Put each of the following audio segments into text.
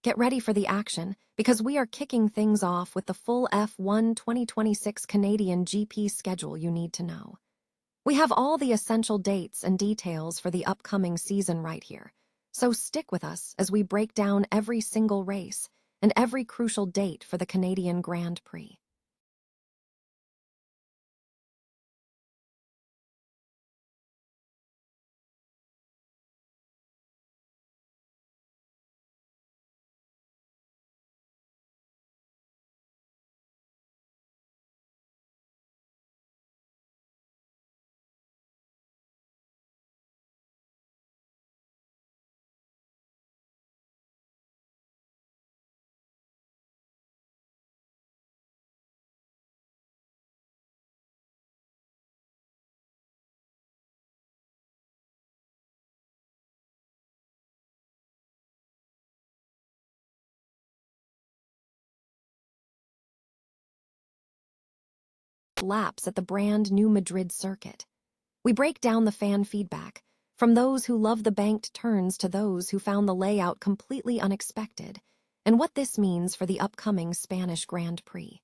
Get ready for the action, because we are kicking things off with the full F1 2026 Canadian GP schedule you need to know. We have all the essential dates and details for the upcoming season right here, so stick with us as we break down every single race and every crucial date for the Canadian Grand Prix. Laps at the brand new Madrid circuit. We break down the fan feedback, from those who love the banked turns to those who found the layout completely unexpected, and what this means for the upcoming Spanish Grand Prix.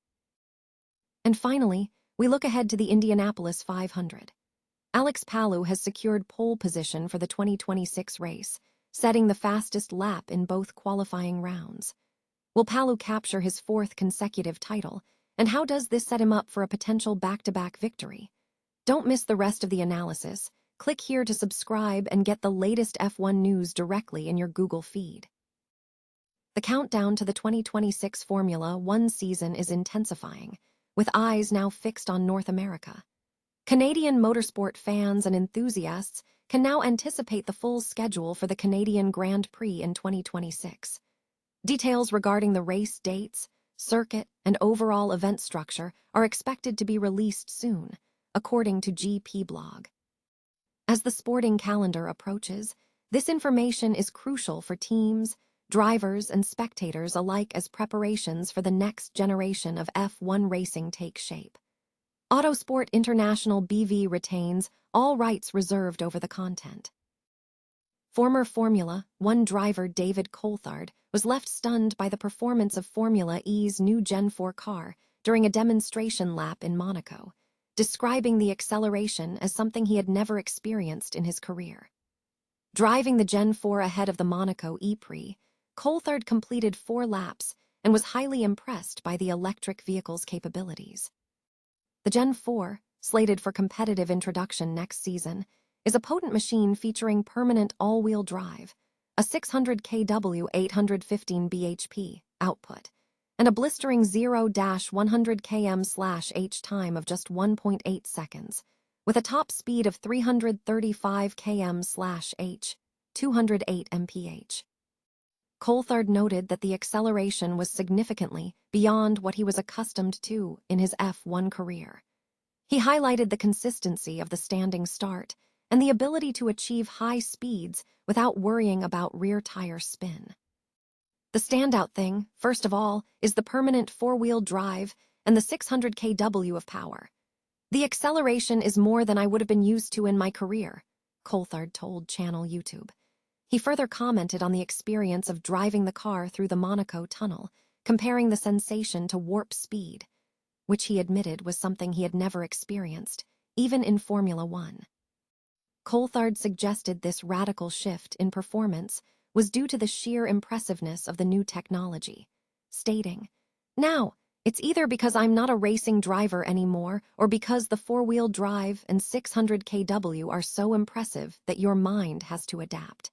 And finally, we look ahead to the Indianapolis 500. Alex Palou has secured pole position for the 2026 race, setting the fastest lap in both qualifying rounds. Will Palou capture his fourth consecutive title, and how does this set him up for a potential back-to-back victory? Don't miss the rest of the analysis. Click here to subscribe and get the latest F1 news directly in your Google feed. The countdown to the 2026 Formula 1 season is intensifying, with eyes now fixed on North America. Canadian motorsport fans and enthusiasts can now anticipate the full schedule for the Canadian Grand Prix in 2026. Details regarding the race dates, circuit, and overall event structure are expected to be released soon, according to GP Blog. As the sporting calendar approaches, this information is crucial for teams, drivers, and spectators alike as preparations for the next generation of F1 racing take shape. Autosport International BV retains all rights reserved over the content. Former Formula 1 driver David Coulthard was left stunned by the performance of Formula E's new Gen4 car during a demonstration lap in Monaco, describing the acceleration as something he had never experienced in his career. Driving the Gen4 ahead of the Monaco E-Prix, Coulthard completed 4 laps and was highly impressed by the electric vehicle's capabilities. The Gen4, slated for competitive introduction next season, is a potent machine featuring permanent all-wheel drive, a 600 kW 815 bhp output, and a blistering 0-100 km/h time of just 1.8 seconds, with a top speed of 335 km/h, 208 mph. Coulthard noted that the acceleration was significantly beyond what he was accustomed to in his F1 career. He highlighted the consistency of the standing start and the ability to achieve high speeds without worrying about rear tire spin. The standout thing, first of all, is the permanent four-wheel drive and the 600 kW of power. The acceleration is more than I would have been used to in my career, Coulthard told Channel YouTube. He further commented on the experience of driving the car through the Monaco tunnel, comparing the sensation to warp speed, which he admitted was something he had never experienced, even in Formula 1. Coulthard suggested this radical shift in performance was due to the sheer impressiveness of the new technology, stating, "Now, it's either because I'm not a racing driver anymore or because the four-wheel drive and 600 kW are so impressive that your mind has to adapt."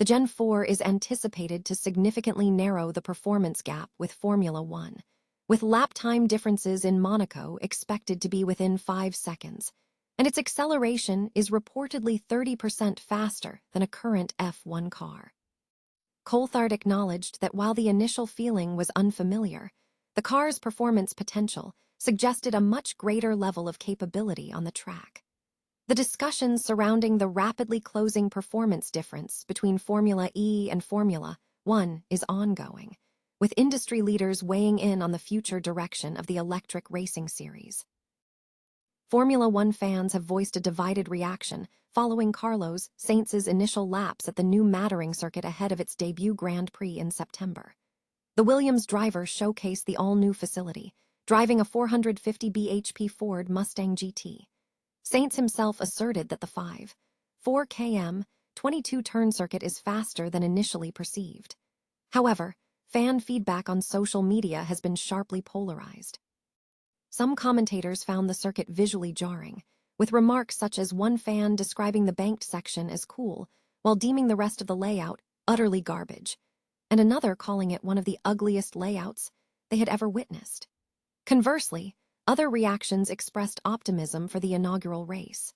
The Gen 4 is anticipated to significantly narrow the performance gap with Formula 1, with lap time differences in Monaco expected to be within 5 seconds, and its acceleration is reportedly 30% faster than a current F1 car. Coulthard acknowledged that while the initial feeling was unfamiliar, the car's performance potential suggested a much greater level of capability on the track. The discussion surrounding the rapidly closing performance difference between Formula E and Formula 1 is ongoing, with industry leaders weighing in on the future direction of the electric racing series. Formula One fans have voiced a divided reaction following Carlos Sainz's initial laps at the new Madrid circuit ahead of its debut Grand Prix in September. The Williams driver showcased the all-new facility, driving a 450 bhp Ford Mustang GT. Sainz himself asserted that the 5.4 km, 22-turn circuit is faster than initially perceived. However, fan feedback on social media has been sharply polarized. Some commentators found the circuit visually jarring, with remarks such as one fan describing the banked section as cool, while deeming the rest of the layout utterly garbage, and another calling it one of the ugliest layouts they had ever witnessed. Conversely, other reactions expressed optimism for the inaugural race.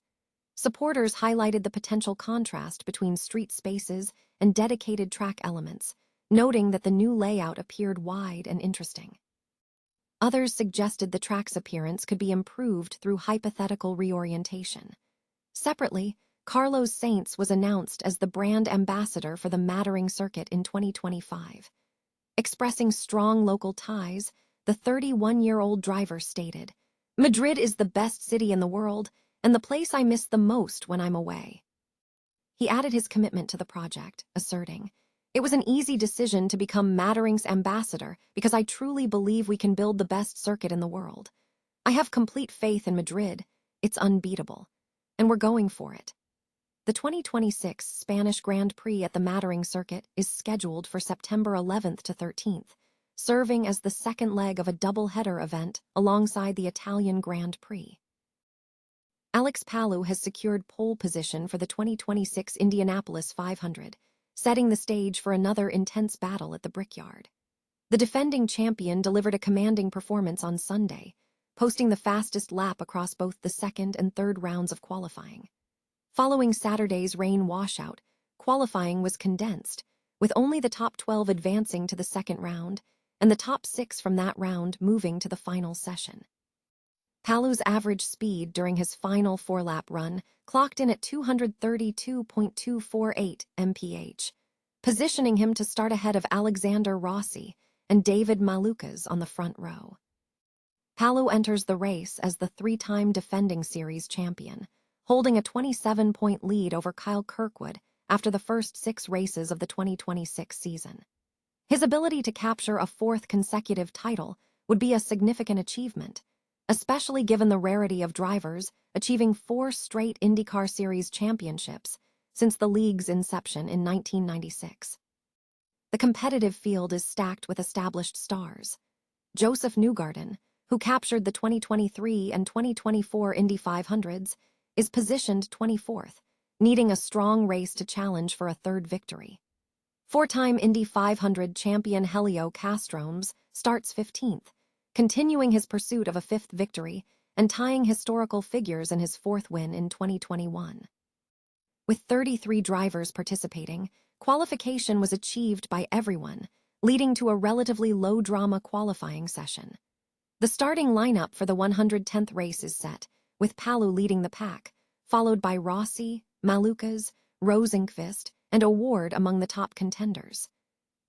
Supporters highlighted the potential contrast between street spaces and dedicated track elements, noting that the new layout appeared wide and interesting. Others suggested the track's appearance could be improved through hypothetical reorientation. Separately, Carlos Sainz was announced as the brand ambassador for the Madrid circuit in 2025. Expressing strong local ties, the 31-year-old driver stated, "Madrid is the best city in the world, and the place I miss the most when I'm away." He added his commitment to the project, asserting, "It was an easy decision to become Madrid's ambassador because I truly believe we can build the best circuit in the world. I have complete faith in Madrid, it's unbeatable, and we're going for it." The 2026 Spanish Grand Prix at the Madrid circuit is scheduled for September 11th to 13th, serving as the second leg of a double-header event alongside the Italian Grand Prix. Alex Palou has secured pole position for the 2026 Indianapolis 500, setting the stage for another intense battle at the Brickyard. The defending champion delivered a commanding performance on Sunday, posting the fastest lap across both the second and third rounds of qualifying. Following Saturday's rain washout, qualifying was condensed, with only the top 12 advancing to the second round and the top 6 from that round moving to the final session. Palou's average speed during his final 4-lap run clocked in at 232.248 mph, positioning him to start ahead of Alexander Rossi and David Malukas on the front row. Palou enters the race as the 3-time defending series champion, holding a 27-point lead over Kyle Kirkwood after the first 6 races of the 2026 season. His ability to capture a 4th consecutive title would be a significant achievement, especially given the rarity of drivers achieving 4 straight IndyCar Series championships since the league's inception in 1996. The competitive field is stacked with established stars. Joseph Newgarden, who captured the 2023 and 2024 Indy 500s, is positioned 24th, needing a strong race to challenge for a 3rd victory. 4-time Indy 500 champion Helio Castroneves starts 15th, continuing his pursuit of a 5th victory and tying historical figures in his 4th win in 2021. With 33 drivers participating, qualification was achieved by everyone, leading to a relatively low-drama qualifying session. The starting lineup for the 110th race is set, with Palou leading the pack, followed by Rossi, Malukas, Rosenqvist, and Award among the top contenders.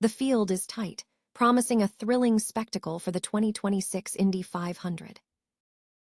The field is tight, promising a thrilling spectacle for the 2026 Indy 500.